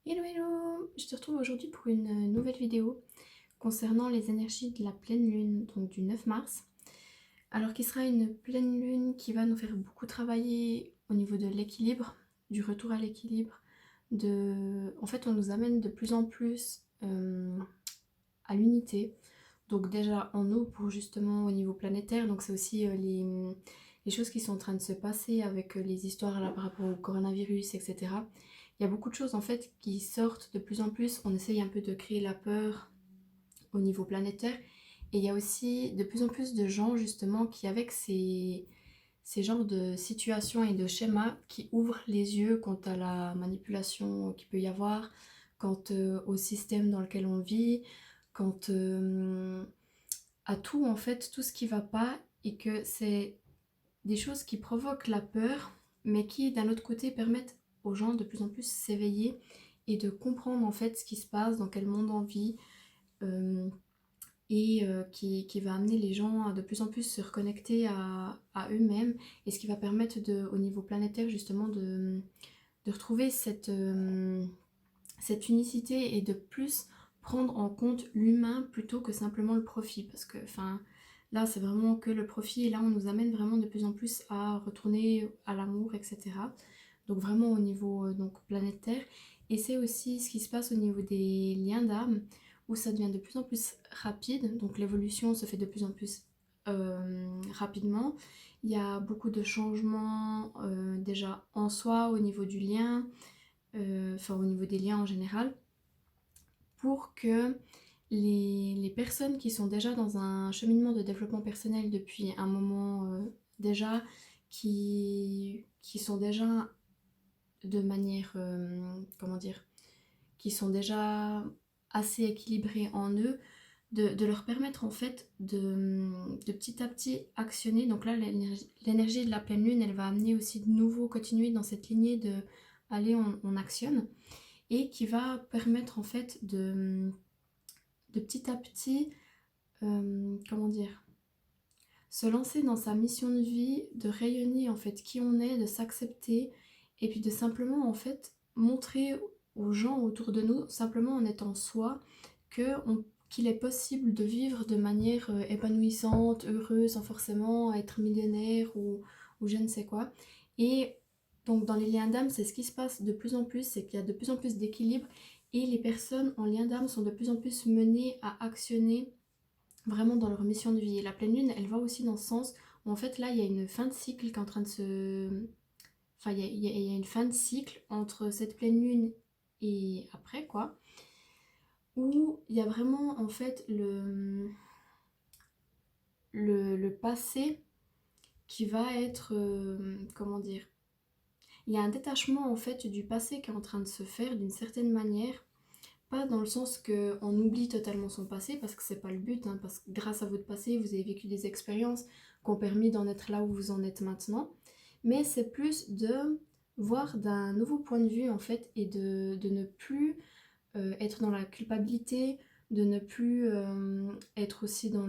Hello hello! Je te retrouve aujourd'hui pour une nouvelle vidéo concernant les énergies de la pleine lune, donc du 9 mars. Alors qui sera une pleine lune qui va nous faire beaucoup travailler au niveau de l'équilibre, du retour à l'équilibre, En fait on nous amène de plus en plus à l'unité. Donc déjà en nous pour justement au niveau planétaire, donc c'est aussi les choses qui sont en train de se passer avec les histoires là par rapport au coronavirus, etc. Il y a beaucoup de choses en fait qui sortent de plus en plus, on essaye un peu de créer la peur au niveau planétaire, et il y a aussi de plus en plus de gens justement qui avec ces genres de situations et de schémas qui ouvrent les yeux quant à la manipulation qu'il peut y avoir, quant au système dans lequel on vit, quant à tout en fait, tout ce qui va pas, et que c'est des choses qui provoquent la peur, mais qui d'un autre côté permettent aux gens de plus en plus s'éveiller et de comprendre en fait ce qui se passe, dans quel monde on vit, euh, qui va amener les gens à de plus en plus se reconnecter à eux-mêmes, et ce qui va permettre au niveau planétaire justement de retrouver cette unicité et de plus prendre en compte l'humain plutôt que simplement le profit. Parce que enfin, là, c'est vraiment que le profit, et là, on nous amène vraiment de plus en plus à retourner à l'amour, etc. Donc vraiment au niveau donc planétaire. Et c'est aussi ce qui se passe au niveau des liens d'âme, où ça devient de plus en plus rapide. Donc l'évolution se fait de plus en plus rapidement. Il y a beaucoup de changements déjà en soi au niveau du lien, enfin au niveau des liens en général, pour que les personnes qui sont déjà dans un cheminement de développement personnel depuis un moment déjà, qui sont déjà de manière, comment dire, qui sont déjà assez équilibrés en eux, de leur permettre en fait de petit à petit actionner. Donc là, l'énergie de la pleine lune, elle va amener aussi de nouveau continuer dans cette lignée de allez, on actionne, et qui va permettre en fait de petit à petit, comment dire, se lancer dans sa mission de vie, de rayonner en fait qui on est, de s'accepter, et puis de simplement en fait montrer aux gens autour de nous, simplement en étant soi, qu'il est possible de vivre de manière épanouissante, heureuse, sans forcément être millionnaire ou je ne sais quoi. Et donc dans les liens d'âme, c'est ce qui se passe de plus en plus, c'est qu'il y a de plus en plus d'équilibre, et les personnes en lien d'âme sont de plus en plus menées à actionner vraiment dans leur mission de vie. Et la pleine lune, elle va aussi dans ce sens où en fait là, il y a une fin de cycle qui est en train de se... Enfin, il y a une fin de cycle entre cette pleine lune et après, quoi, où il y a vraiment en fait le passé qui va être... comment dire? Il y a un détachement en fait du passé qui est en train de se faire d'une certaine manière. Pas dans le sens qu'on oublie totalement son passé, parce que c'est pas le but, hein, parce que grâce à votre passé, vous avez vécu des expériences qui ont permis d'en être là où vous en êtes maintenant. Mais c'est plus de voir d'un nouveau point de vue, en fait, et de ne plus être dans la culpabilité, de ne plus être aussi dans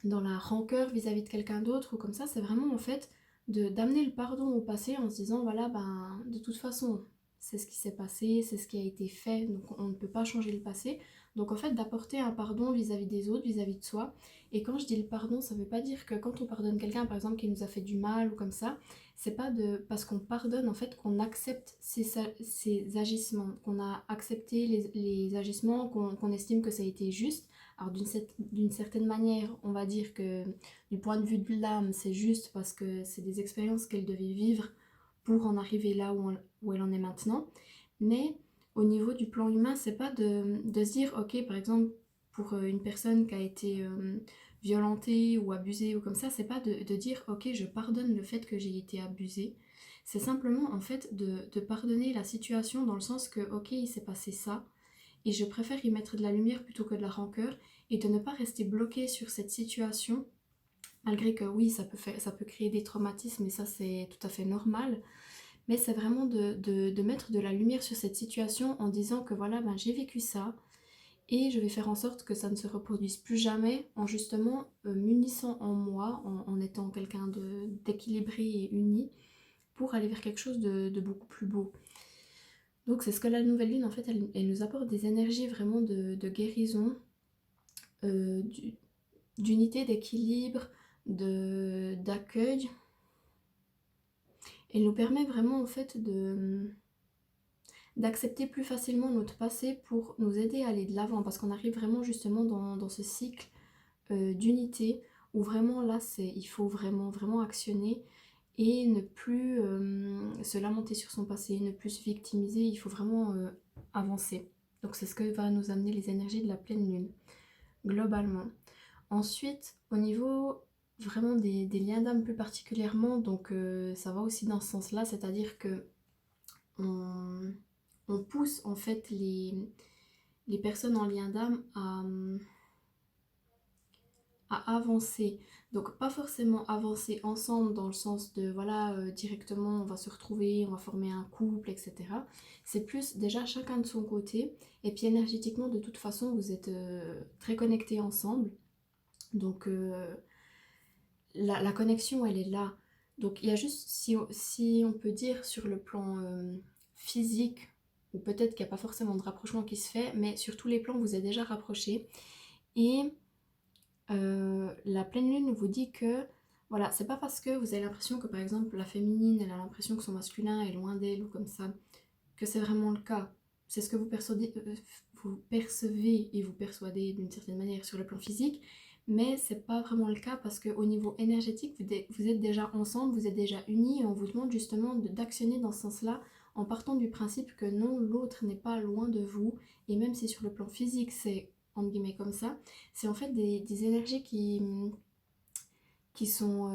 la rancœur vis-à-vis de quelqu'un d'autre, ou comme ça. C'est vraiment, en fait, d'amener le pardon au passé en se disant, voilà, ben, de toute façon, c'est ce qui s'est passé, c'est ce qui a été fait, donc on ne peut pas changer le passé. Donc en fait, d'apporter un pardon vis-à-vis des autres, vis-à-vis de soi. Et quand je dis le pardon, ça veut pas dire que quand on pardonne quelqu'un, par exemple, qui nous a fait du mal ou comme ça, c'est pas parce qu'on pardonne, en fait, qu'on accepte ces agissements, qu'on a accepté les agissements, qu'on estime que ça a été juste. Alors d'une certaine manière, on va dire que du point de vue de l'âme, c'est juste parce que c'est des expériences qu'elle devait vivre pour en arriver là où elle en est maintenant. Mais au niveau du plan humain, c'est pas de se dire, ok, par exemple, pour une personne qui a été violentée ou abusée ou comme ça, c'est pas de dire, ok, je pardonne le fait que j'ai été abusée. C'est simplement en fait de pardonner la situation dans le sens que, ok, il s'est passé ça, et je préfère y mettre de la lumière plutôt que de la rancœur, et de ne pas rester bloqué sur cette situation, malgré que oui, ça peut créer des traumatismes, et ça c'est tout à fait normal, mais c'est vraiment de mettre de la lumière sur cette situation en disant que voilà, ben, j'ai vécu ça, et je vais faire en sorte que ça ne se reproduise plus jamais, en justement m'unissant en moi, en étant quelqu'un d'équilibré et uni, pour aller vers quelque chose de beaucoup plus beau. Donc c'est ce que la nouvelle lune, en fait, elle nous apporte des énergies vraiment de guérison, euh, du- d'unité, d'équilibre, d'accueil. Elle nous permet vraiment en fait d'accepter plus facilement notre passé pour nous aider à aller de l'avant parce qu'on arrive vraiment justement dans ce cycle d'unité où vraiment là il faut vraiment actionner et ne plus se lamenter sur son passé, ne plus se victimiser, il faut vraiment avancer. Donc c'est ce que va nous amener les énergies de la pleine lune, globalement. Ensuite, au niveau vraiment des liens d'âme plus particulièrement, donc ça va aussi dans ce sens-là, c'est-à-dire que on, on pousse en fait les personnes en lien d'âme à avancer. Donc pas forcément avancer ensemble dans le sens de voilà directement on va se retrouver, on va former un couple, etc. C'est plus déjà chacun de son côté et puis énergétiquement de toute façon vous êtes très connectés ensemble. Donc la connexion elle est là. Donc il y a juste si on peut dire sur le plan physique ou peut-être qu'il n'y a pas forcément de rapprochement qui se fait, mais sur tous les plans vous êtes déjà rapprochés et la pleine lune vous dit que voilà, c'est pas parce que vous avez l'impression que par exemple la féminine elle a l'impression que son masculin est loin d'elle ou comme ça que c'est vraiment le cas. C'est ce que vous percevez et vous persuadez d'une certaine manière sur le plan physique, mais c'est pas vraiment le cas parce qu'au niveau énergétique vous êtes déjà ensemble, vous êtes déjà unis et on vous demande justement d'actionner dans ce sens-là en partant du principe que non, l'autre n'est pas loin de vous et même si sur le plan physique c'est entre guillemets comme ça, c'est en fait des énergies qui sont,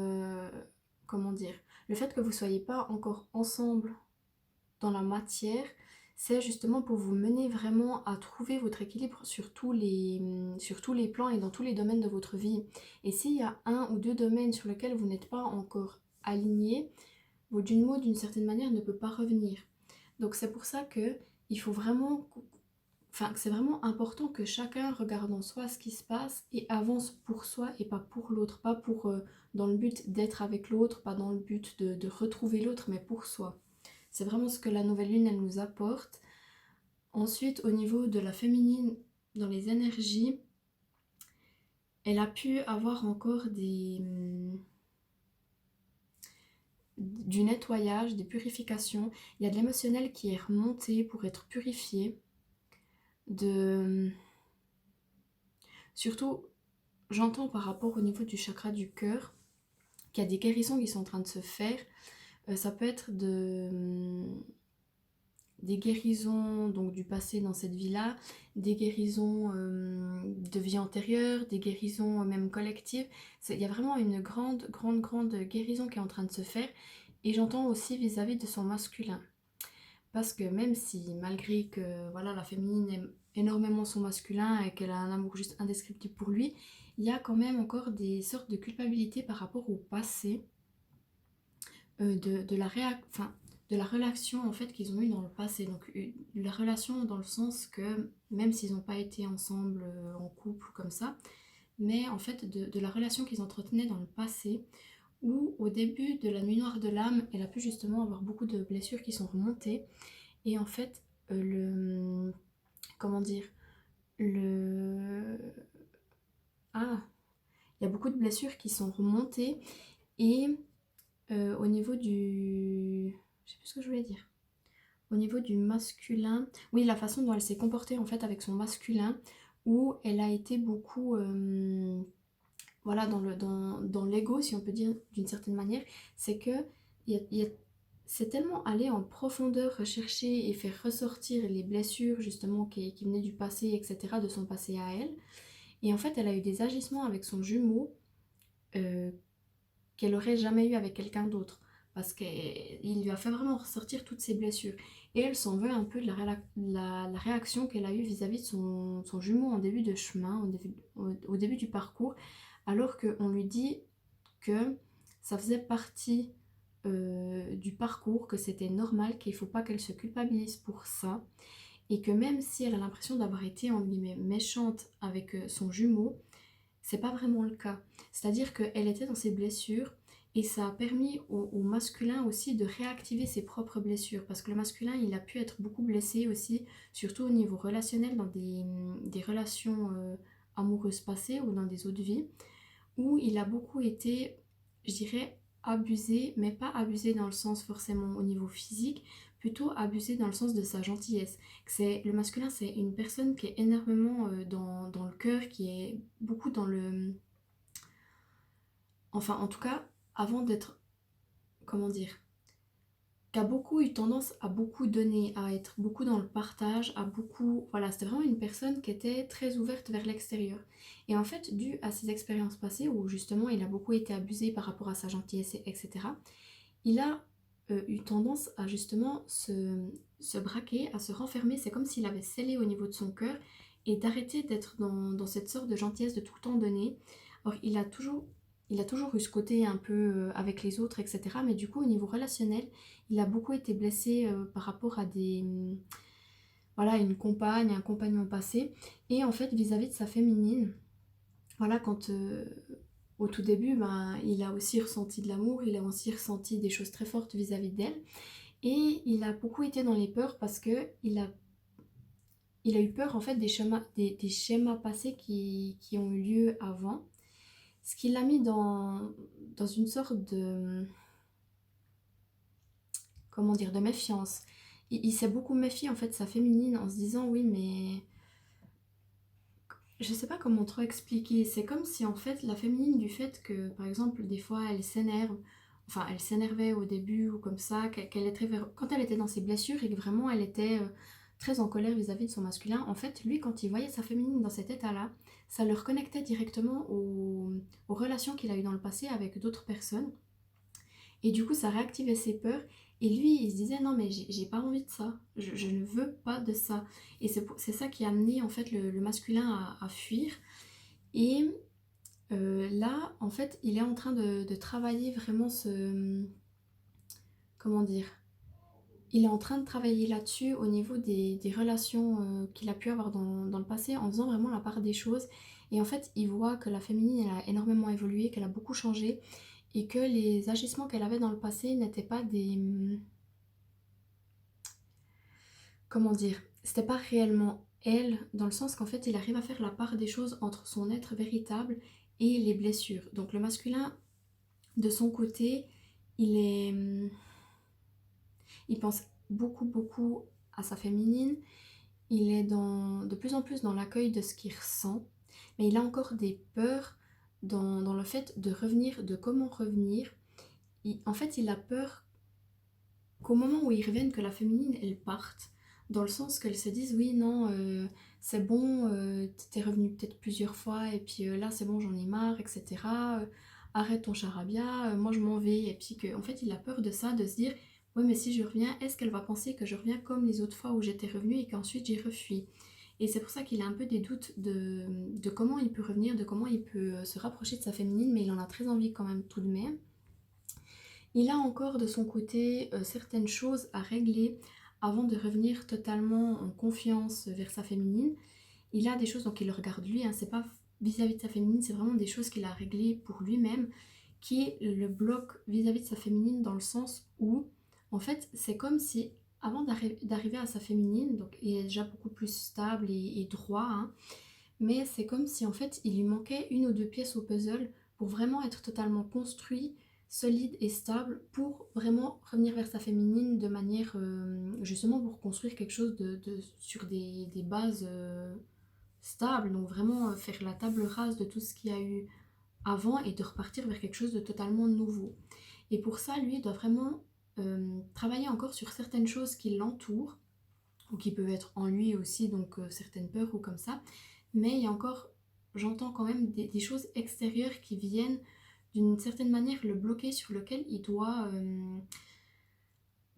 comment dire, le fait que vous ne soyez pas encore ensemble dans la matière, c'est justement pour vous mener vraiment à trouver votre équilibre sur tous les plans et dans tous les domaines de votre vie. Et s'il y a un ou deux domaines sur lesquels vous n'êtes pas encore aligné, votre Junmo d'une certaine manière ne peut pas revenir. Donc c'est pour ça que il faut vraiment enfin, c'est vraiment important que chacun regarde en soi ce qui se passe et avance pour soi et pas pour l'autre, pas pour dans le but d'être avec l'autre, pas dans le but de retrouver l'autre, mais pour soi. C'est vraiment ce que la nouvelle lune elle nous apporte. Ensuite, au niveau de la féminine, dans les énergies, elle a pu avoir encore du nettoyage, des purifications. Il y a de l'émotionnel qui est remonté pour être purifié. De surtout j'entends par rapport au niveau du chakra du cœur qu'il y a des guérisons qui sont en train de se faire. Ça peut être des guérisons donc du passé dans cette vie-là, des guérisons de vie antérieure, des guérisons même collectives. Il y a vraiment une grande guérison qui est en train de se faire. Et j'entends aussi vis-à-vis de son masculin. Parce que même si, malgré que voilà, la féminine aime énormément son masculin et qu'elle a un amour juste indescriptible pour lui, il y a quand même encore des sortes de culpabilité par rapport au passé, enfin, de la relation en fait qu'ils ont eue dans le passé. Donc la relation dans le sens que même s'ils n'ont pas été ensemble en couple ou comme ça, mais en fait de la relation qu'ils entretenaient dans le passé, où au début de la nuit noire de l'âme, elle a pu justement avoir beaucoup de blessures qui sont remontées. Et en fait, comment dire, le... Ah, il y a beaucoup de blessures qui sont remontées et au niveau du... Je sais plus ce que je voulais dire. Au niveau du masculin, oui, la façon dont elle s'est comportée en fait avec son masculin, où elle a été beaucoup, voilà, dans l'ego, si on peut dire d'une certaine manière, c'est que c'est tellement aller en profondeur, rechercher et faire ressortir les blessures justement qui venaient du passé, etc., de son passé à elle. Et en fait, elle a eu des agissements avec son jumeau euh, qu'elle aurait jamais eu avec quelqu'un d'autre. Parce qu'il lui a fait vraiment ressortir toutes ses blessures. Et elle s'en veut un peu de la réaction qu'elle a eue vis-à-vis de son jumeau en début de chemin, au début du parcours, alors qu'on lui dit que ça faisait partie du parcours, que c'était normal, qu'il ne faut pas qu'elle se culpabilise pour ça, et que même si elle a l'impression d'avoir été en guillemets méchante avec son jumeau, c'est pas vraiment le cas. C'est-à-dire qu'elle était dans ses blessures Et ça a permis au masculin aussi de réactiver ses propres blessures. Parce que le masculin, il a pu être beaucoup blessé aussi, surtout au niveau relationnel, dans des relations amoureuses passées ou dans des autres vies, où il a beaucoup été, je dirais, abusé, mais pas abusé dans le sens forcément au niveau physique, plutôt abusé dans le sens de sa gentillesse. Le masculin, c'est une personne qui est énormément dans le cœur, qui est beaucoup dans le... Enfin, en tout cas, avant d'être... Comment dire, qui a beaucoup eu tendance à beaucoup donner, à être beaucoup dans le partage, à beaucoup... Voilà, c'était vraiment une personne qui était très ouverte vers l'extérieur. Et en fait, dû à ses expériences passées, où justement il a beaucoup été abusé par rapport à sa gentillesse, etc., il a eu tendance à justement se braquer, à se renfermer. C'est comme s'il avait scellé au niveau de son cœur et d'arrêter d'être dans cette sorte de gentillesse de tout le temps donner. Or, il a toujours eu ce côté un peu avec les autres, etc. Mais du coup, au niveau relationnel, il a beaucoup été blessé par rapport à voilà, une compagne, un compagnon passé. Et en fait, vis-à-vis de sa féminine, voilà, quand au tout début, ben, il a aussi ressenti de l'amour, il a aussi ressenti des choses très fortes vis-à-vis d'elle. Et il a beaucoup été dans les peurs parce que il a eu peur en fait des schémas passés qui ont eu lieu avant. Ce qui l'a mis dans une sorte de, comment dire, de méfiance. Il s'est beaucoup méfié en fait de sa féminine en se disant oui mais je sais pas comment trop expliquer. C'est comme si en fait la féminine du fait que par exemple des fois elle s'énerve, enfin elle s'énervait au début ou comme ça, quand elle était dans ses blessures et que vraiment elle était très en colère vis-à-vis de son masculin, en fait lui quand il voyait sa féminine dans cet état-là, ça le reconnectait directement aux relations qu'il a eues dans le passé avec d'autres personnes. Et du coup, ça réactivait ses peurs. Et lui, il se disait, non, mais j'ai pas envie de ça. Je ne veux pas de ça. Et c'est ça qui a amené, en fait, le masculin à fuir. Et là, en fait, il est en train de travailler vraiment comment dire? Il est en train de travailler là-dessus au niveau des relations qu'il a pu avoir dans le passé, en faisant vraiment la part des choses. Et en fait, il voit que la féminine, elle a énormément évolué, qu'elle a beaucoup changé et que les agissements qu'elle avait dans le passé n'étaient pas comment dire, c'était pas réellement elle, dans le sens qu'en fait il arrive à faire la part des choses entre son être véritable et les blessures. Donc le masculin, de son côté, il est, il pense beaucoup à sa féminine, il est de plus en plus dans l'accueil de ce qu'il ressent, mais il a encore des peurs dans le fait de revenir, de comment revenir. En fait, il a peur qu'au moment où ils reviennent, que la féminine, elle parte, dans le sens qu'elle se dise, oui, non, c'est bon, t'es revenu peut-être plusieurs fois, et puis là, c'est bon, j'en ai marre, etc. Arrête ton charabia, moi je m'en vais. Et puis qu'en fait, il a peur de ça, de se dire, ouais, mais si je reviens, est-ce qu'elle va penser que je reviens comme les autres fois où j'étais revenue et qu'ensuite j'y refuis? Et c'est pour ça qu'il a un peu des doutes de comment il peut revenir, de comment il peut se rapprocher de sa féminine, mais il en a très envie quand même tout de même. Il a encore de son côté certaines choses à régler avant de revenir totalement en confiance vers sa féminine. Il a des choses, donc il le regarde lui, hein, c'est pas vis-à-vis de sa féminine, c'est vraiment des choses qu'il a réglées pour lui-même, qui le bloque vis-à-vis de sa féminine dans le sens où, en fait, c'est comme si avant d'arriver à sa féminine, donc il est déjà beaucoup plus stable et droit, hein, mais c'est comme si en fait il lui manquait une ou deux pièces au puzzle pour vraiment être totalement construit, solide et stable pour vraiment revenir vers sa féminine de manière justement pour construire quelque chose sur des bases stables, donc vraiment faire la table rase de tout ce qu'il y a eu avant et de repartir vers quelque chose de totalement nouveau. Et pour ça, lui, il doit vraiment travailler encore sur certaines choses qui l'entourent ou qui peuvent être en lui aussi, donc certaines peurs ou comme ça. Mais il y a encore, j'entends quand même des choses extérieures qui viennent d'une certaine manière le bloquer, sur lequel il doit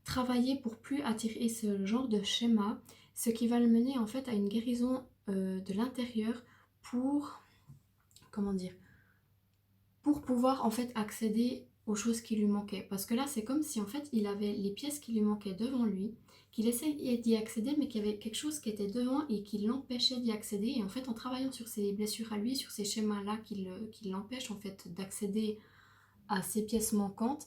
travailler pour plus attirer ce genre de schéma, ce qui va le mener en fait à une guérison de l'intérieur pour, comment dire, pour pouvoir en fait accéder aux choses qui lui manquaient. Parce que là, c'est comme si en fait il avait les pièces qui lui manquaient devant lui, qu'il essayait d'y accéder, mais qu'il y avait quelque chose qui était devant et qui l'empêchait d'y accéder. Et en fait, en travaillant sur ses blessures à lui, sur ces schémas-là qui l'empêchent en fait d'accéder à ses pièces manquantes,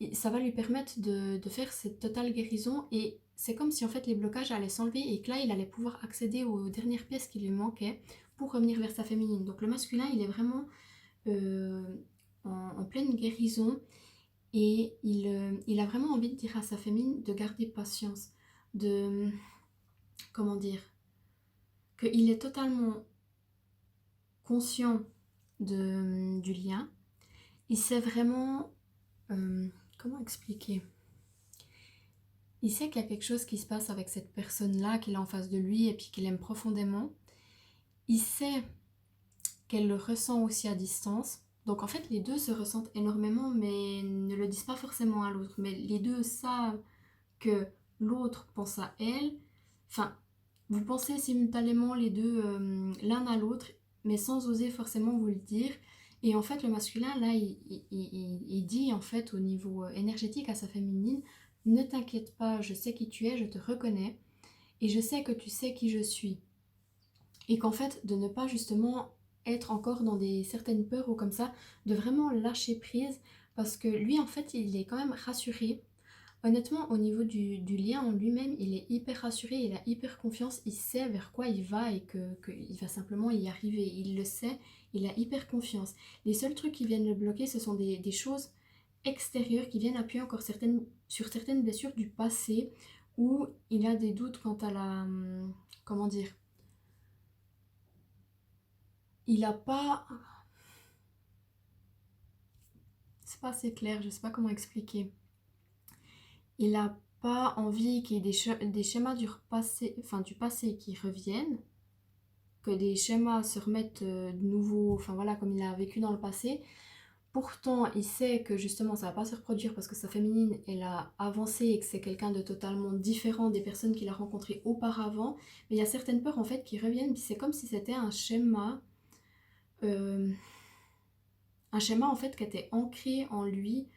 et ça va lui permettre de faire cette totale guérison et c'est comme si en fait les blocages allaient s'enlever et que là il allait pouvoir accéder aux dernières pièces qui lui manquaient pour revenir vers sa féminine. Donc le masculin il est vraiment euh, en pleine guérison et il a vraiment envie de dire à sa féminine de garder patience, de, comment dire, qu'il est totalement conscient du lien. Il sait vraiment, euh, comment expliquer? Il sait qu'il y a quelque chose qui se passe avec cette personne-là qu'il a en face de lui et puis qu'il aime profondément. Il sait qu'elle le ressent aussi à distance. Donc en fait, les deux se ressentent énormément, mais ne le disent pas forcément à l'autre. Mais les deux savent que l'autre pense à elle. Enfin, vous pensez simultanément les deux l'un à l'autre, mais sans oser forcément vous le dire. Et en fait, le masculin, là, il dit en fait au niveau énergétique à sa féminine, ne t'inquiète pas, je sais qui tu es, je te reconnais, et je sais que tu sais qui je suis. Et qu'en fait, de ne pas justement être encore dans des certaines peurs ou comme ça, de vraiment lâcher prise, parce que lui, en fait, il est quand même rassuré. Honnêtement, au niveau du lien en lui-même, il est hyper rassuré, il a hyper confiance, il sait vers quoi il va et qu'il va simplement y arriver. Il le sait, il a hyper confiance. Les seuls trucs qui viennent le bloquer, ce sont des choses extérieures qui viennent appuyer encore sur certaines blessures du passé où il a des doutes quant à la... comment dire? Il a pas... C'est pas assez clair, je sais pas comment expliquer. Il n'a pas envie qu'il y ait des schémas du passé qui reviennent, que des schémas se remettent de nouveau, enfin voilà, comme il a vécu dans le passé. Pourtant, il sait que justement ça va pas se reproduire parce que sa féminine, elle a avancé et que c'est quelqu'un de totalement différent des personnes qu'il a rencontrées auparavant. Mais il y a certaines peurs en fait qui reviennent, puis c'est comme si c'était euh, un schéma en fait qui était ancré en lui,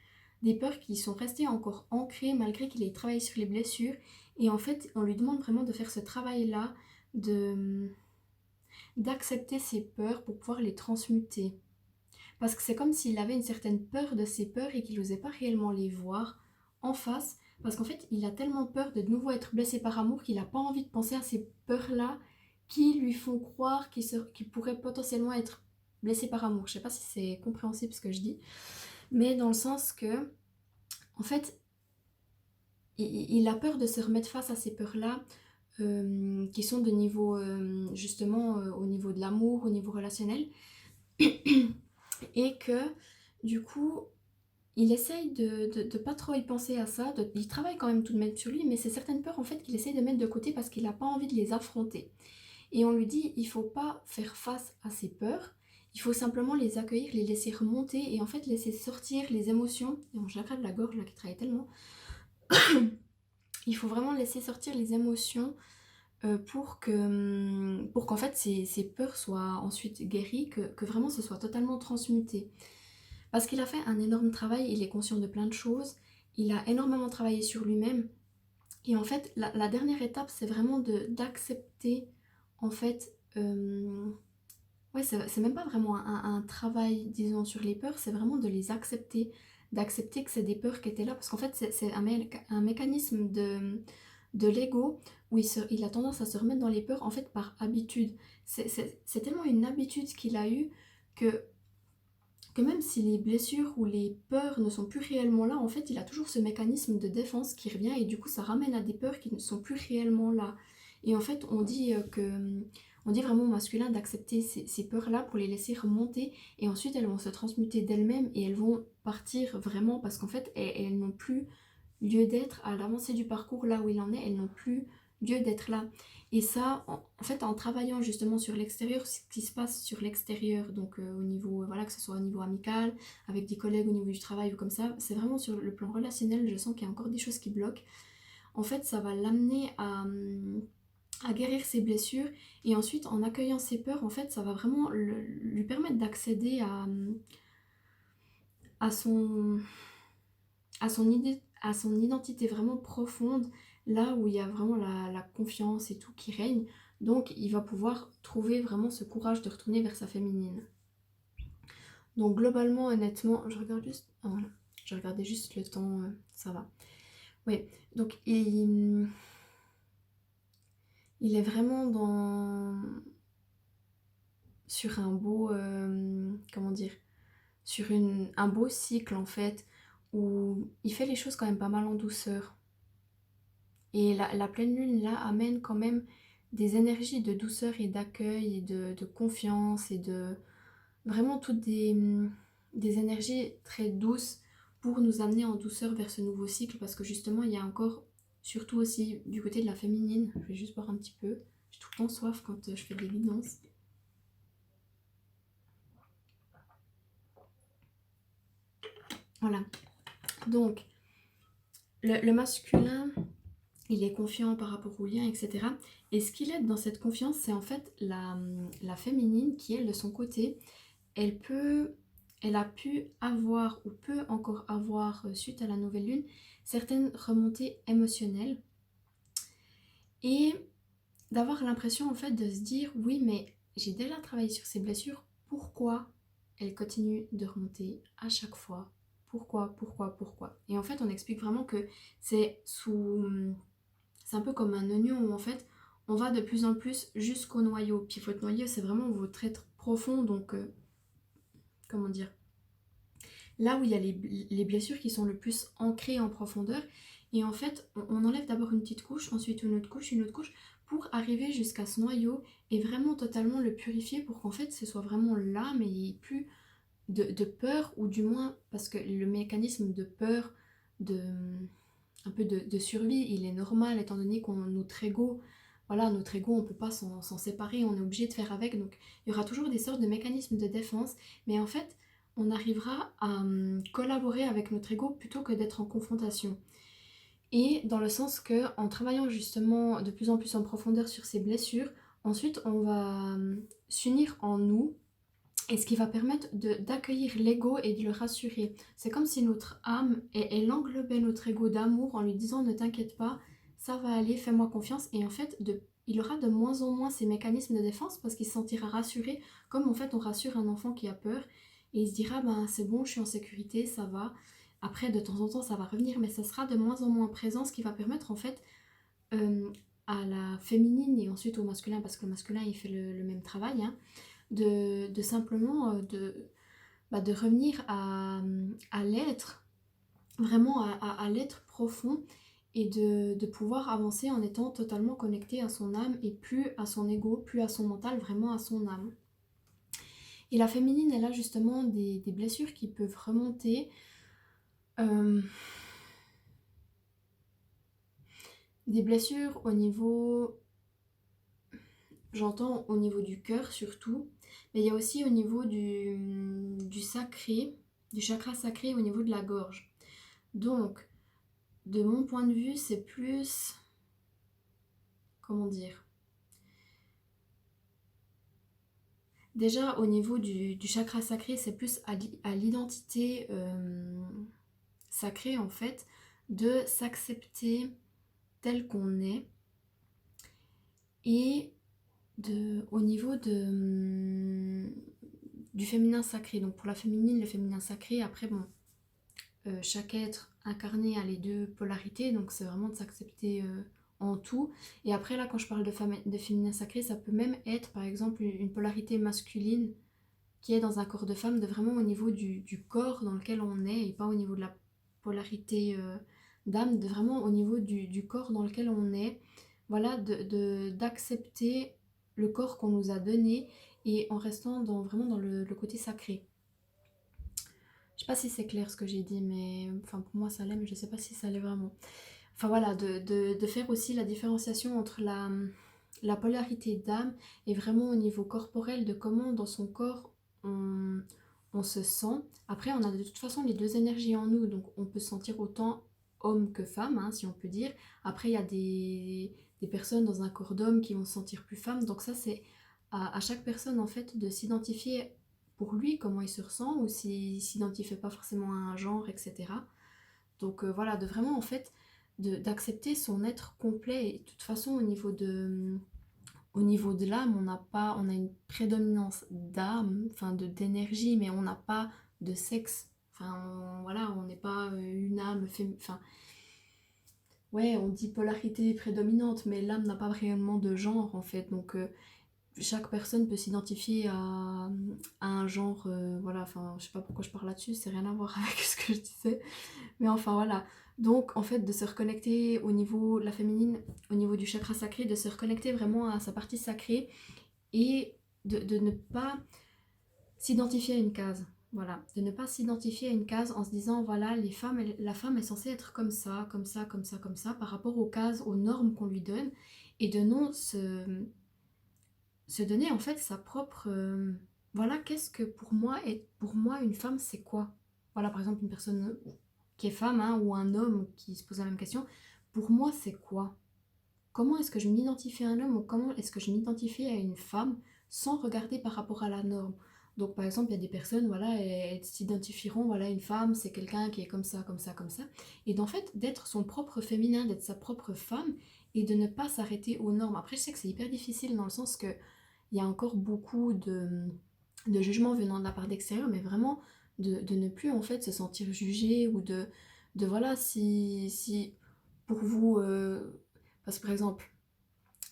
des peurs qui sont restées encore ancrées malgré qu'il ait travaillé sur les blessures. Et en fait, on lui demande vraiment de faire ce travail-là, de d'accepter ses peurs pour pouvoir les transmuter. Parce que c'est comme s'il avait une certaine peur de ses peurs et qu'il n'osait pas réellement les voir en face. Parce qu'en fait, il a tellement peur de nouveau être blessé par amour qu'il n'a pas envie de penser à ces peurs-là qui lui font croire qu'il pourrait potentiellement être blessé par amour. Je sais pas si c'est compréhensible ce que je dis, mais dans le sens que, en fait, il a peur de se remettre face à ces peurs-là qui sont de niveau, justement, au niveau de l'amour, au niveau relationnel, et que, du coup, il essaye de pas trop y penser à ça, il travaille quand même tout de même sur lui, mais c'est certaines peurs en fait qu'il essaye de mettre de côté parce qu'il n'a pas envie de les affronter. Et on lui dit, il faut pas faire face à ses peurs, il faut simplement les accueillir, les laisser remonter et en fait laisser sortir les émotions. Et mon chakra de la gorge là qui travaille tellement, il faut vraiment laisser sortir les émotions pour qu'en fait ces peurs soient ensuite guéries, que vraiment ce soit totalement transmuté. Parce qu'il a fait un énorme travail, il est conscient de plein de choses, il a énormément travaillé sur lui-même. Et en fait, la dernière étape, c'est vraiment d'accepter, en fait, ouais, c'est même pas vraiment un travail, disons, sur les peurs, c'est vraiment de les accepter, d'accepter que c'est des peurs qui étaient là, parce qu'en fait, c'est un mécanisme de l'ego où il a tendance à se remettre dans les peurs, en fait, par habitude. C'est tellement une habitude qu'il a eue que même si les blessures ou les peurs ne sont plus réellement là, en fait, il a toujours ce mécanisme de défense qui revient et du coup, ça ramène à des peurs qui ne sont plus réellement là. Et en fait, on dit vraiment au masculin d'accepter ces peurs-là pour les laisser remonter et ensuite elles vont se transmuter d'elles-mêmes et elles vont partir vraiment parce qu'en fait, elles n'ont plus lieu d'être à l'avancée du parcours là où il en est, elles n'ont plus lieu d'être là. Et ça, en fait, en travaillant justement sur l'extérieur, ce qui se passe sur l'extérieur, donc au niveau, voilà, que ce soit au niveau amical, avec des collègues au niveau du travail ou comme ça, c'est vraiment sur le plan relationnel, je sens qu'il y a encore des choses qui bloquent. En fait, ça va l'amener à guérir ses blessures et ensuite, en accueillant ses peurs, en fait, ça va vraiment lui permettre d'accéder à son, à son identité vraiment profonde, là où il y a vraiment la confiance et tout qui règne. Donc il va pouvoir trouver vraiment ce courage de retourner vers sa féminine. Donc globalement, honnêtement, je regarde juste Ah, voilà, je regardais juste le temps, ça va. Oui, donc il est vraiment sur un beau, comment dire, un beau cycle en fait, où il fait les choses quand même pas mal en douceur. Et la pleine lune là amène quand même des énergies de douceur et d'accueil et de confiance et de vraiment toutes des énergies très douces pour nous amener en douceur vers ce nouveau cycle parce que justement il y a encore, surtout aussi du côté de la féminine, je vais juste boire un petit peu, j'ai tout le temps soif quand je fais des guidances. Voilà, donc le masculin, il est confiant par rapport au lien, etc. Et ce qu'il aide dans cette confiance, c'est en fait la féminine qui, elle, de son côté, elle peut, elle a pu avoir ou peut encore avoir, suite à la nouvelle lune, certaines remontées émotionnelles et d'avoir l'impression en fait de se dire oui mais j'ai déjà travaillé sur ces blessures, pourquoi elles continuent de remonter à chaque fois? Pourquoi? Et en fait on explique vraiment que c'est c'est un peu comme un oignon où en fait on va de plus en plus jusqu'au noyau. Puis votre noyau c'est vraiment votre être profond donc comment dire, là où il y a les blessures qui sont le plus ancrées en profondeur. Et en fait, on enlève d'abord une petite couche, ensuite une autre couche, pour arriver jusqu'à ce noyau et vraiment totalement le purifier pour qu'en fait ce soit vraiment là, mais il n'y ait plus de peur, ou du moins, parce que le mécanisme de peur, de, un peu de survie, il est normal étant donné qu'on notre ego, voilà, notre ego, on ne peut pas s'en séparer, on est obligé de faire avec, donc il y aura toujours des sortes de mécanismes de défense, mais en fait, on arrivera à collaborer avec notre ego plutôt que d'être en confrontation. Et dans le sens que en travaillant justement de plus en plus en profondeur sur ces blessures, ensuite on va s'unir en nous et ce qui va permettre d'accueillir l'ego et de le rassurer. C'est comme si notre âme, elle englobait notre ego d'amour en lui disant ne t'inquiète pas, ça va aller, fais-moi confiance. Et en fait, il aura de moins en moins ces mécanismes de défense parce qu'il se sentira rassuré, comme en fait on rassure un enfant qui a peur. Et il se dira, ben c'est bon, je suis en sécurité, ça va. Après, de temps en temps, ça va revenir, mais ça sera de moins en moins présent, ce qui va permettre en fait à la féminine et ensuite au masculin, parce que le masculin il fait le même travail, hein, de simplement de revenir à l'être, vraiment à l'être profond et de pouvoir avancer en étant totalement connecté à son âme et plus à son ego, plus à son mental, vraiment à son âme. Et la féminine, elle a justement des blessures qui peuvent remonter. euh, des blessures au niveau, j'entends au niveau du cœur surtout, mais il y a aussi au niveau du sacré, du chakra sacré au niveau de la gorge. Donc, de mon point de vue, c'est plus, comment dire, déjà au niveau du chakra sacré, c'est plus à l'identité sacrée en fait, de s'accepter tel qu'on est et au niveau du féminin sacré. Donc pour la féminine, le féminin sacré, après bon, chaque être incarné a les deux polarités, donc c'est vraiment de s'accepter en tout. Et après là, quand je parle de féminin sacré, ça peut même être par exemple une polarité masculine qui est dans un corps de femme, de vraiment au niveau du corps dans lequel on est, et pas au niveau de la polarité d'âme, de vraiment au niveau du corps dans lequel on est, voilà, d'accepter le corps qu'on nous a donné et en restant vraiment dans le côté sacré. Je sais pas si c'est clair ce que j'ai dit, mais enfin pour moi ça l'est, mais je sais pas si ça l'est vraiment. Enfin voilà, de faire aussi la différenciation entre la polarité d'âme et vraiment au niveau corporel de comment dans son corps on se sent. Après on a de toute façon les deux énergies en nous, donc on peut se sentir autant homme que femme, hein, si on peut dire. Après il y a des personnes dans un corps d'homme qui vont se sentir plus femme, donc ça c'est à chaque personne en fait de s'identifier pour lui comment il se ressent ou s'il s'identifie pas forcément à un genre, etc. Donc voilà, de vraiment en fait d'accepter son être complet. Et de toute façon au niveau de l'âme, on a une prédominance d'âme, enfin d'énergie, mais on n'a pas de sexe Enfin, voilà, on n'est pas une âme enfin, ouais, on dit polarité prédominante, mais l'âme n'a pas réellement de genre en fait. Donc chaque personne peut s'identifier à un genre, voilà, enfin, je sais pas pourquoi je parle là-dessus, c'est rien à voir avec ce que je disais. Mais enfin voilà. Donc en fait de se reconnecter au niveau de la féminine, au niveau du chakra sacré, de se reconnecter vraiment à sa partie sacrée et de ne pas s'identifier à une case. Voilà, de ne pas s'identifier à une case en se disant voilà, la femme est censée être comme ça, comme ça, comme ça, comme ça, par rapport aux cases, aux normes qu'on lui donne, et de non se donner en fait sa propre voilà, qu'est-ce que pour moi une femme c'est quoi? Voilà, par exemple une personne qui est femme, hein, ou un homme qui se pose la même question, pour moi c'est quoi? Comment est-ce que je m'identifie à un homme ou comment est-ce que je m'identifie à une femme sans regarder par rapport à la norme? Donc par exemple, il y a des personnes, voilà, elles s'identifieront, voilà, une femme, c'est quelqu'un qui est comme ça, comme ça, comme ça. Et d'en fait, d'être son propre féminin, d'être sa propre femme et de ne pas s'arrêter aux normes. Après, je sais que c'est hyper difficile dans le sens que il y a encore beaucoup de jugements venant de la part d'extérieur, mais vraiment de ne plus en fait se sentir jugé ou de voilà, si pour vous, parce que par exemple,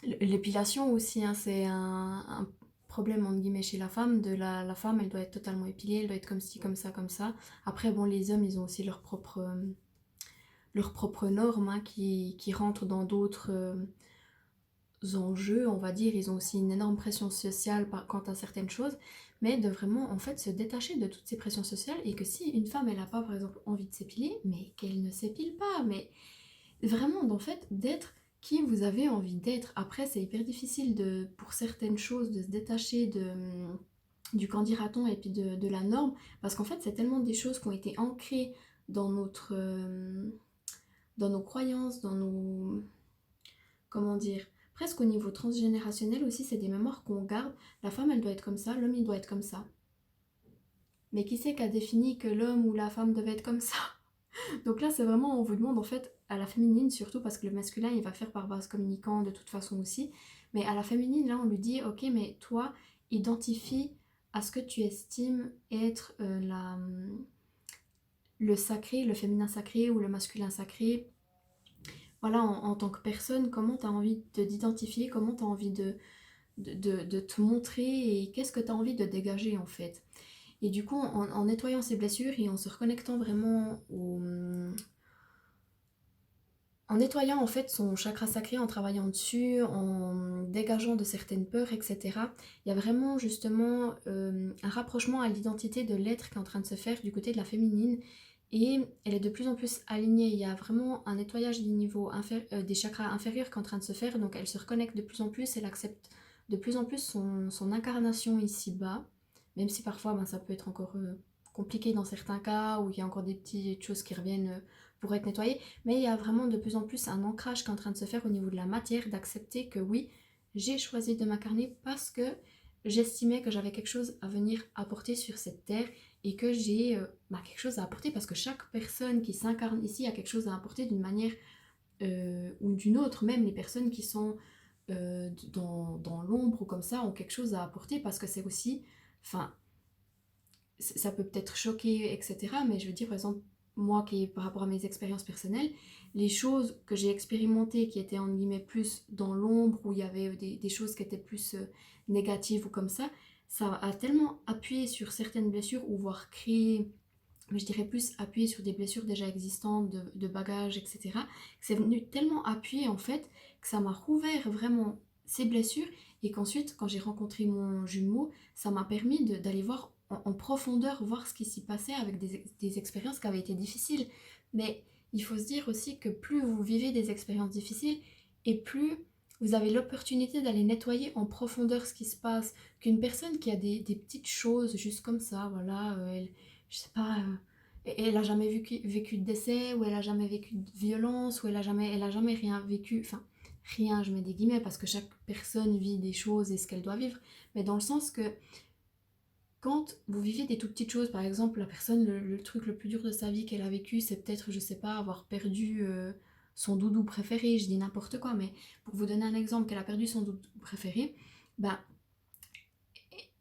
l'épilation aussi, hein, c'est un problème entre guillemets chez la femme, la femme elle doit être totalement épilée, elle doit être comme ci, comme ça, comme ça. Après bon, les hommes ils ont aussi leurs propres normes, hein, qui rentrent dans d'autres enjeux, on va dire, ils ont aussi une énorme pression sociale quant à certaines choses, mais de vraiment en fait se détacher de toutes ces pressions sociales et que si une femme elle n'a pas par exemple envie de s'épiler, mais qu'elle ne s'épile pas, mais vraiment en fait d'être qui vous avez envie d'être. Après c'est hyper difficile pour certaines choses de se détacher du qu'en dira-t-on et puis de la norme, parce qu'en fait c'est tellement des choses qui ont été ancrées dans dans nos croyances, dans nos comment dire, presque au niveau transgénérationnel aussi, c'est des mémoires qu'on garde. La femme, elle doit être comme ça, l'homme, il doit être comme ça. Mais qui c'est qui a défini que l'homme ou la femme devait être comme ça? Donc là, c'est vraiment, on vous demande en fait, à la féminine surtout, parce que le masculin, il va faire par base communicant de toute façon aussi. Mais à la féminine, là, on lui dit, ok, mais toi, identifie à ce que tu estimes être le sacré, le féminin sacré ou le masculin sacré, voilà, en tant que personne, comment tu as envie d'identifier, comment tu as envie de te montrer et qu'est-ce que tu as envie de dégager en fait. Et du coup, en nettoyant ces blessures et en se reconnectant vraiment en nettoyant en fait son chakra sacré, en travaillant dessus, en dégageant de certaines peurs, etc. Il y a vraiment justement un rapprochement à l'identité de l'être qui est en train de se faire du côté de la féminine et elle est de plus en plus alignée. Il y a vraiment un nettoyage des niveaux des chakras inférieurs qui est en train de se faire, donc elle se reconnecte de plus en plus, elle accepte de plus en plus son incarnation ici-bas, même si parfois ben, ça peut être encore compliqué dans certains cas où il y a encore des petites choses qui reviennent pour être nettoyées. Mais il y a vraiment de plus en plus un ancrage qui est en train de se faire au niveau de la matière, d'accepter que oui, j'ai choisi de m'incarner parce que j'estimais que j'avais quelque chose à venir apporter sur cette terre et que j'ai quelque chose à apporter parce que chaque personne qui s'incarne ici a quelque chose à apporter d'une manière ou d'une autre. Même les personnes qui sont dans l'ombre ou comme ça ont quelque chose à apporter parce que c'est aussi, enfin, ça peut peut-être choquer, etc. Mais je veux dire, par exemple, moi, qui par rapport à mes expériences personnelles, les choses que j'ai expérimentées qui étaient en guillemets plus dans l'ombre, où il y avait des choses qui étaient plus négatives ou comme ça a tellement appuyé sur certaines blessures, ou voire créé, mais je dirais plus appuyé sur des blessures déjà existantes, de bagages, etc. Que c'est venu tellement appuyer en fait, que ça m'a rouvert vraiment ces blessures, et qu'ensuite, quand j'ai rencontré mon jumeau, ça m'a permis d'aller voir en profondeur, voir ce qui s'y passait avec des expériences qui avaient été difficiles. Mais il faut se dire aussi que plus vous vivez des expériences difficiles, et plus vous avez l'opportunité d'aller nettoyer en profondeur ce qui se passe, qu'une personne qui a des petites choses juste comme ça, voilà, je sais pas, elle a jamais vécu de décès, ou elle a jamais vécu de violence, ou elle a jamais rien vécu, enfin, rien, je mets des guillemets, parce que chaque personne vit des choses et ce qu'elle doit vivre, mais dans le sens que quand vous vivez des tout petites choses, par exemple, la personne, le truc le plus dur de sa vie qu'elle a vécu, c'est peut-être, je sais pas, avoir perdu son doudou préféré, je dis n'importe quoi, mais pour vous donner un exemple, qu'elle a perdu son doudou préféré, bah,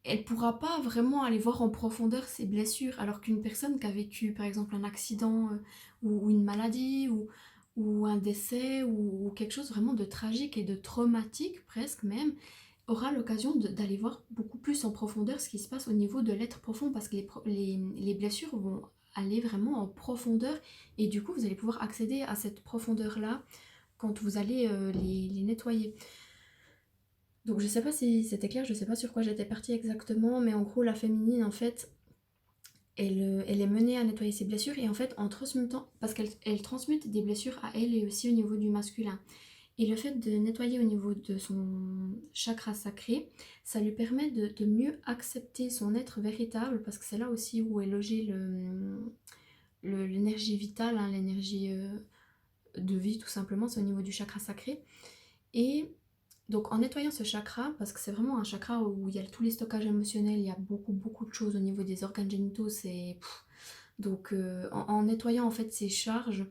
elle pourra pas vraiment aller voir en profondeur ses blessures, alors qu'une personne qui a vécu par exemple un accident ou une maladie ou un décès ou quelque chose vraiment de tragique et de traumatique presque même, aura l'occasion d'aller voir beaucoup plus en profondeur ce qui se passe au niveau de l'être profond parce que les blessures vont aller vraiment en profondeur et du coup vous allez pouvoir accéder à cette profondeur-là quand vous allez les nettoyer. Donc je sais pas si c'était clair, je sais pas sur quoi j'étais partie exactement, mais en gros la féminine en fait, elle est menée à nettoyer ses blessures et en fait en transmutant, parce qu'elle transmute des blessures à elle et aussi au niveau du masculin. Et le fait de nettoyer au niveau de son chakra sacré, ça lui permet de mieux accepter son être véritable, parce que c'est là aussi où est logée l'énergie vitale, hein, l'énergie de vie tout simplement, c'est au niveau du chakra sacré. Et donc en nettoyant ce chakra, parce que c'est vraiment un chakra où il y a tous les stockages émotionnels, il y a beaucoup de choses au niveau des organes génitaux, c'est... Donc en nettoyant en fait ces charges,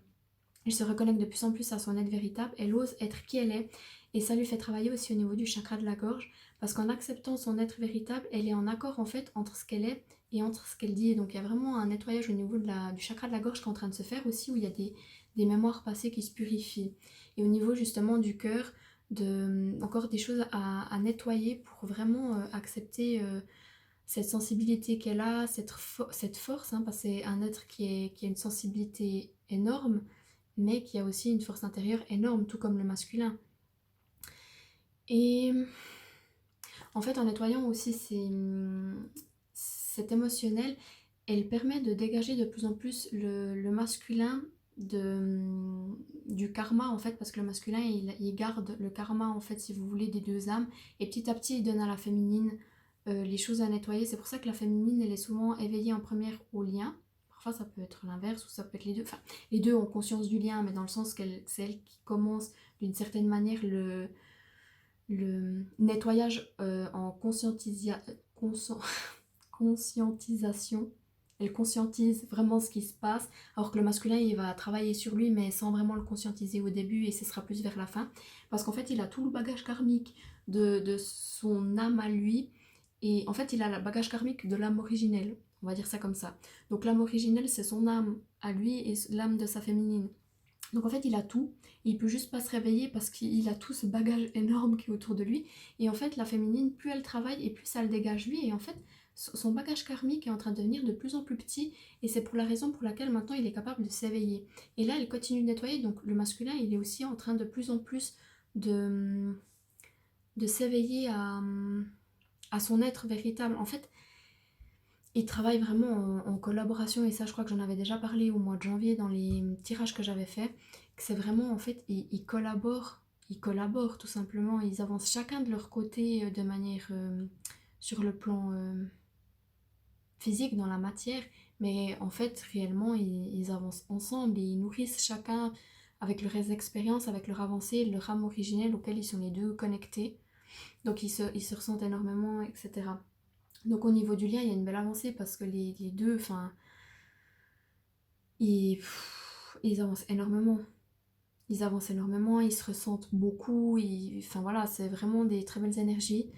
elle se reconnecte de plus en plus à son être véritable, elle ose être qui elle est, et ça lui fait travailler aussi au niveau du chakra de la gorge, parce qu'en acceptant son être véritable, elle est en accord en fait entre ce qu'elle est et entre ce qu'elle dit. Et donc il y a vraiment un nettoyage au niveau du chakra de la gorge qui est en train de se faire aussi, où il y a des mémoires passées qui se purifient. Et au niveau justement du cœur, encore des choses à nettoyer pour vraiment accepter cette sensibilité qu'elle a, cette force, hein, parce que c'est un être qui a une sensibilité énorme, mais qui a aussi une force intérieure énorme, tout comme le masculin. Et en fait, en nettoyant aussi cet émotionnel, elle permet de dégager de plus en plus le masculin du karma, en fait, parce que le masculin, il garde le karma, en fait, si vous voulez, des deux âmes, et petit à petit, il donne à la féminine les choses à nettoyer. C'est pour ça que la féminine, elle est souvent éveillée en première au lien. Parfois, ça peut être l'inverse, ou ça peut être les deux. Enfin, les deux ont conscience du lien, mais dans le sens que c'est elle qui commence d'une certaine manière le nettoyage en conscientisation. Elle conscientise vraiment ce qui se passe, alors que le masculin, il va travailler sur lui, mais sans vraiment le conscientiser au début, et ce sera plus vers la fin. Parce qu'en fait, il a tout le bagage karmique de son âme à lui, et en fait, il a le bagage karmique de l'âme originelle, on va dire ça comme ça. Donc l'âme originelle, c'est son âme à lui et l'âme de sa féminine. Donc en fait, il a tout, et il peut juste pas se réveiller parce qu'il a tout ce bagage énorme qui est autour de lui. Et en fait, la féminine, plus elle travaille et plus ça le dégage lui. Et en fait, son bagage karmique est en train de devenir de plus en plus petit. Et c'est pour la raison pour laquelle maintenant il est capable de s'éveiller. Et là, elle continue de nettoyer. Donc le masculin, il est aussi en train de plus en plus de, de s'éveiller à son être véritable. En fait, il travaille vraiment en collaboration, et ça je crois que j'en avais déjà parlé au mois de janvier dans les tirages que j'avais fait, que c'est vraiment en fait, ils collaborent tout simplement, ils avancent chacun de leur côté de manière sur le plan physique dans la matière, mais en fait réellement ils avancent ensemble et ils nourrissent chacun avec leur expérience, avec leur avancée, leur âme originelle auquel ils sont les deux connectés, donc ils se ressentent énormément, etc. Donc au niveau du lien, il y a une belle avancée parce que les deux, enfin, ils avancent énormément. Ils avancent énormément, ils se ressentent beaucoup, enfin voilà, c'est vraiment des très belles énergies.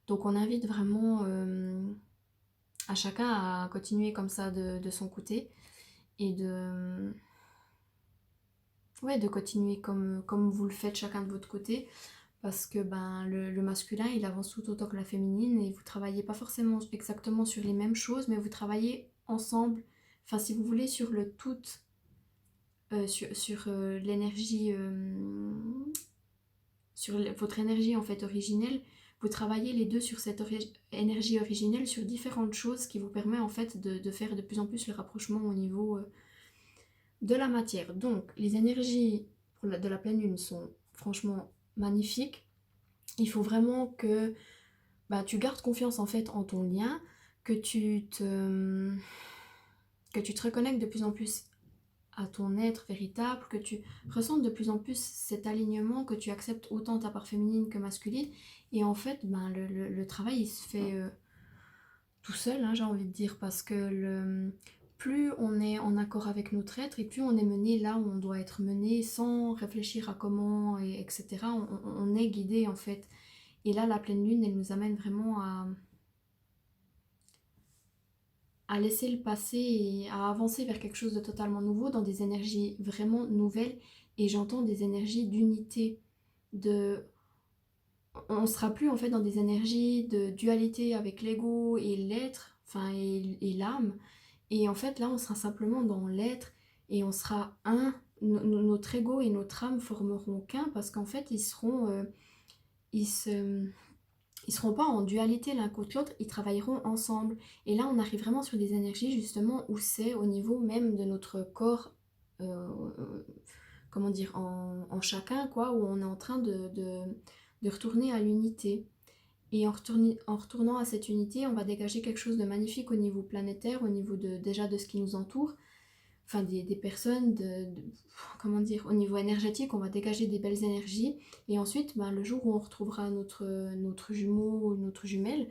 Donc on invite vraiment à chacun à continuer comme ça de son côté et ouais, de continuer comme vous le faites chacun de votre côté. Parce que ben, le masculin, il avance tout autant que la féminine et vous travaillez pas forcément exactement sur les mêmes choses, mais vous travaillez ensemble, enfin si vous voulez, sur le tout, sur l'énergie, votre énergie en fait originelle. Vous travaillez les deux sur cette énergie originelle, sur différentes choses qui vous permet en fait de faire de plus en plus le rapprochement au niveau de la matière. Donc les énergies de la pleine lune sont franchement magnifiques. Il faut vraiment que bah, tu gardes confiance en fait en ton lien, que que tu te reconnectes de plus en plus à ton être véritable, que tu ressentes de plus en plus cet alignement, que tu acceptes autant ta part féminine que masculine. Et en fait, ben, le travail il se fait tout seul, hein, j'ai envie de dire, parce que plus on est en accord avec notre être et plus on est mené là où on doit être mené sans réfléchir à comment, etc. On est guidé en fait. Et là, la pleine lune, elle nous amène vraiment à laisser le passé et à avancer vers quelque chose de totalement nouveau, dans des énergies vraiment nouvelles. Et j'entends des énergies d'unité, de... On ne sera plus en fait dans des énergies de dualité avec l'ego et l'être, enfin et l'âme. Et en fait là on sera simplement dans l'être et on sera un. Notre ego et notre âme formeront qu'un parce qu'en fait ils se, ils seront pas en dualité l'un contre l'autre, ils travailleront ensemble. Et là, on arrive vraiment sur des énergies justement où c'est au niveau même de notre corps, comment dire, en chacun, quoi, où on est en train de retourner à l'unité. Et en retournant à cette unité, on va dégager quelque chose de magnifique au niveau planétaire, au niveau déjà de ce qui nous entoure, enfin des personnes, comment dire, au niveau énergétique, on va dégager des belles énergies. Et ensuite, ben, le jour où on retrouvera notre jumeau ou notre jumelle,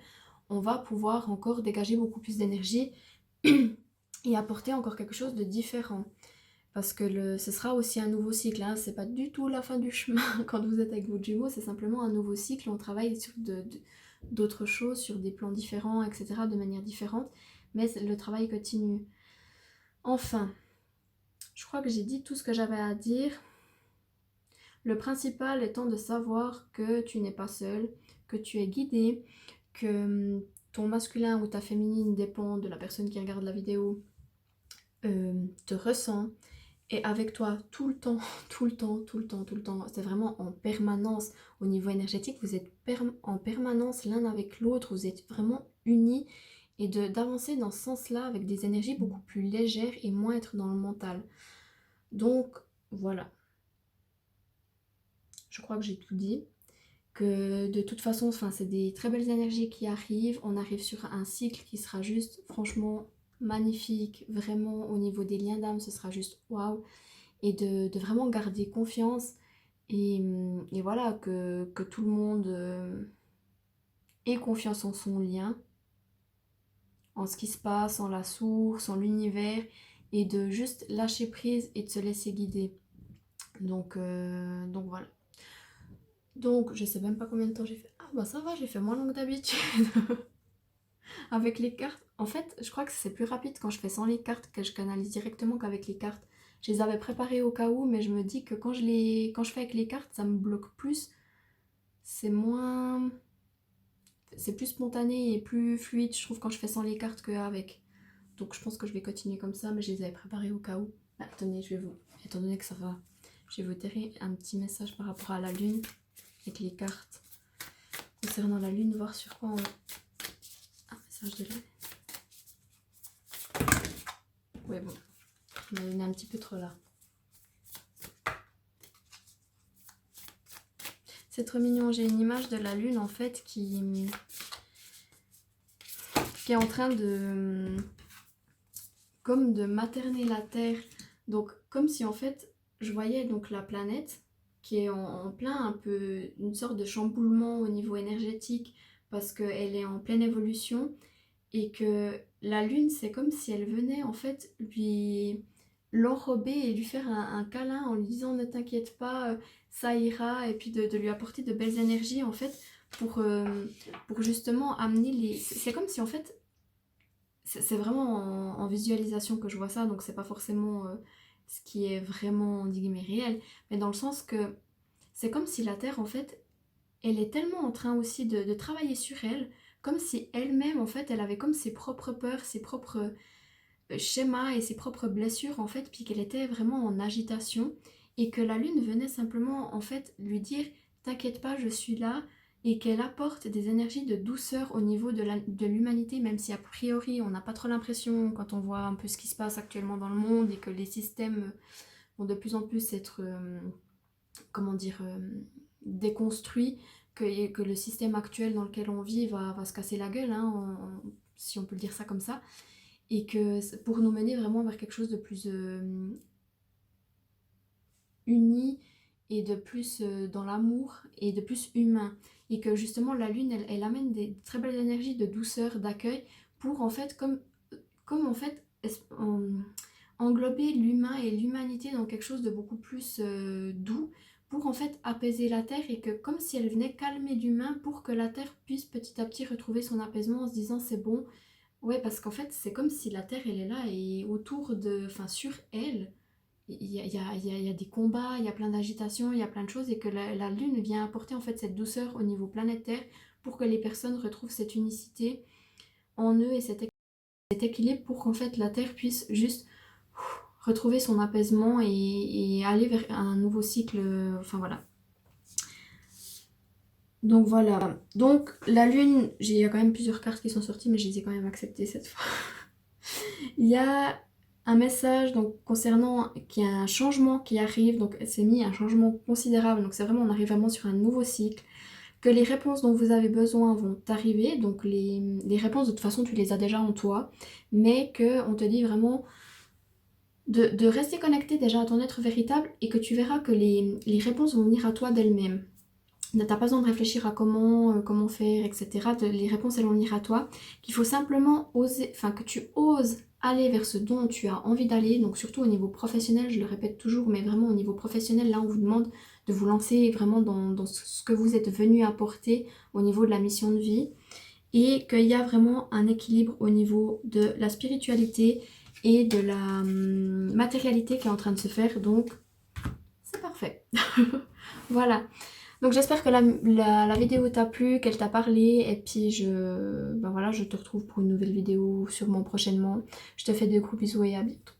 on va pouvoir encore dégager beaucoup plus d'énergie et apporter encore quelque chose de différent. Parce que ce sera aussi un nouveau cycle, hein. C'est pas du tout la fin du chemin quand vous êtes avec votre jumeau, c'est simplement un nouveau cycle. On travaille sur d'autres choses, sur des plans différents, etc., de manière différente, mais le travail continue. Enfin, je crois que j'ai dit tout ce que j'avais à dire. Le principal étant de savoir que tu n'es pas seul, que tu es guidé, que ton masculin ou ta féminine dépend de la personne qui regarde la vidéo, te ressent, et avec toi tout le temps, tout le temps, tout le temps, tout le temps. C'est vraiment en permanence au niveau énergétique, vous êtes en permanence l'un avec l'autre, vous êtes vraiment unis et d'avancer dans ce sens-là avec des énergies beaucoup plus légères et moins être dans le mental. Donc voilà, je crois que j'ai tout dit. Que de toute façon, enfin, c'est des très belles énergies qui arrivent. On arrive sur un cycle qui sera juste franchement magnifique. Vraiment au niveau des liens d'âme, ce sera juste waouh. Et de vraiment garder confiance. Et voilà, que tout le monde ait confiance en son lien, en ce qui se passe, en la source, en l'univers. Et de juste lâcher prise et de se laisser guider. Donc voilà. Donc, je sais même pas combien de temps j'ai fait. Ah bah ça va, j'ai fait moins long que d'habitude. Avec les cartes, en fait, je crois que c'est plus rapide quand je fais sans les cartes, que je canalise directement qu'avec les cartes. Je les avais préparées au cas où, mais je me dis que quand je fais avec les cartes, ça me bloque plus. C'est moins... C'est plus spontané et plus fluide, je trouve, quand je fais sans les cartes qu'avec. Donc je pense que je vais continuer comme ça, mais je les avais préparées au cas où. Ah, attendez, étant donné que ça va, je vais vous tirer un petit message par rapport à la lune, avec les cartes. Concernant la lune, voir sur quoi on... Ah, message de lune. Ouais, bon, on a donné un petit peu trop là. C'est trop mignon, j'ai une image de la lune en fait qui est en train comme de materner la Terre. Donc comme si en fait je voyais donc la planète qui est en plein un peu une sorte de chamboulement au niveau énergétique parce qu'elle est en pleine évolution et que la lune c'est comme si elle venait en fait lui l'enrober et lui faire un câlin en lui disant ne t'inquiète pas, ça ira, et puis de lui apporter de belles énergies en fait pour justement amener les... C'est comme si en fait c'est vraiment en visualisation que je vois ça, donc c'est pas forcément ce qui est vraiment, entre guillemets, réel, mais dans le sens que c'est comme si la Terre, en fait, elle est tellement en train aussi de travailler sur elle, comme si elle-même, en fait, elle avait comme ses propres peurs, ses propres schémas et ses propres blessures, en fait, puis qu'elle était vraiment en agitation, et que la Lune venait simplement, en fait, lui dire, t'inquiète pas, je suis là, et qu'elle apporte des énergies de douceur au niveau de l'humanité, même si a priori on n'a pas trop l'impression quand on voit un peu ce qui se passe actuellement dans le monde et que les systèmes vont de plus en plus être, comment dire, déconstruits, que le système actuel dans lequel on vit va se casser la gueule, hein, si on peut le dire ça comme ça, et que pour nous mener vraiment vers quelque chose de plus uni et de plus dans l'amour et de plus humain, et que justement la lune elle amène des très belles énergies de douceur, d'accueil pour en fait comme en fait englober l'humain et l'humanité dans quelque chose de beaucoup plus doux pour en fait apaiser la terre, et que comme si elle venait calmer l'humain pour que la terre puisse petit à petit retrouver son apaisement en se disant c'est bon, Ouais, parce qu'en fait, c'est comme si la Terre, elle est là et autour de, enfin, sur elle, il y a des combats, il y a plein d'agitations, il y a plein de choses et que la Lune vient apporter en fait cette douceur au niveau planétaire pour que les personnes retrouvent cette unicité en eux et cet équilibre pour qu'en fait la Terre puisse juste retrouver son apaisement et aller vers un nouveau cycle. Enfin voilà. Donc voilà. Donc la Lune, il y a quand même plusieurs cartes qui sont sorties, mais je les ai quand même acceptées cette fois. Il y a un message donc concernant qu'il y a un changement qui arrive, donc c'est mis un changement considérable, donc c'est vraiment, on arrive vraiment sur un nouveau cycle, que les réponses dont vous avez besoin vont arriver, donc les réponses de toute façon tu les as déjà en toi, mais que on te dit vraiment de rester connecté déjà à ton être véritable et que tu verras que les réponses vont venir à toi d'elles-mêmes. T'as pas besoin de réfléchir à comment faire, etc. Les réponses, elles vont venir à toi. Qu'il faut simplement oser, enfin que tu oses aller vers ce dont tu as envie d'aller. Donc surtout au niveau professionnel, je le répète toujours, mais vraiment au niveau professionnel, là on vous demande de vous lancer vraiment dans ce que vous êtes venu apporter au niveau de la mission de vie. Et qu'il y a vraiment un équilibre au niveau de la spiritualité et de la matérialité qui est en train de se faire. Donc c'est parfait. Voilà. Donc j'espère que la vidéo t'a plu, qu'elle t'a parlé, et puis ben voilà, je te retrouve pour une nouvelle vidéo sûrement prochainement. Je te fais de gros bisous et à bientôt.